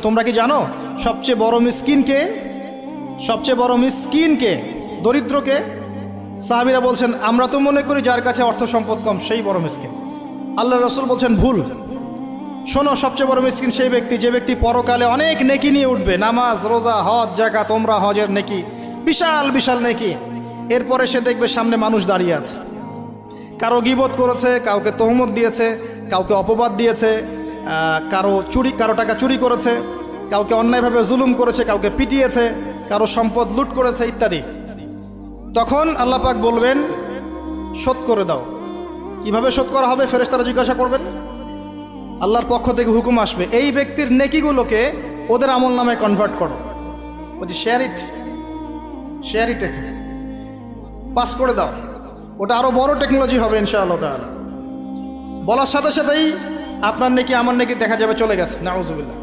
তোমরা কি জানো সবচেয়ে বড় মিসকিন কে? সবচেয়ে বড় মিসকিন কে? দরিদ্রকে? সাহাবীরা বলছেন আমরা তো মনে করি যার কাছে অর্থ সম্পদ কম সেই বড় মিসকিন। আল্লাহ রাসূল বলছেন ভুল। শোনো, সবচেয়ে বড় মিসকিন সেই ব্যক্তি যে ব্যক্তি পরকালে অনেক নেকি নিয়ে উঠবে, নামাজ, রোজা, হজ, যাকাত, ওমরা, হজের নেকি, বিশাল বিশাল নেকি। এরপরে সে দেখবে সামনে মানুষ দাঁড়িয়ে আছে, কারো গীবত করেছে, কাউকে তহমত দিয়েছে, কাউকে অপবাদ দিয়েছে, কারো টাকা চুরি করেছে, কাউকে অন্যায়ভাবে জুলুম করেছে, কাউকে পিটিয়েছে, কারো সম্পদ লুট করেছে ইত্যাদি। তখন আল্লাহ পাক বলবেন শোধ করে দাও। কিভাবে শোধ করা হবে? ফেরেশতারা জিজ্ঞাসা করবেন, আল্লাহর পক্ষ থেকে হুকুম আসবে এই ব্যক্তির নেকিগুলোকে ওদের আমল নামে কনভার্ট করো। বলছি শেয়ার ইট পাস করে দাও। ওটা আরো বড় টেকনোলজি হবে ইনশাআল্লাহ তাআলা। বলার সাথে সাথেই আপনার নেকি আমার নেকি দেখা যাবে চলে গেছে, নাউজুবিল্লাহ।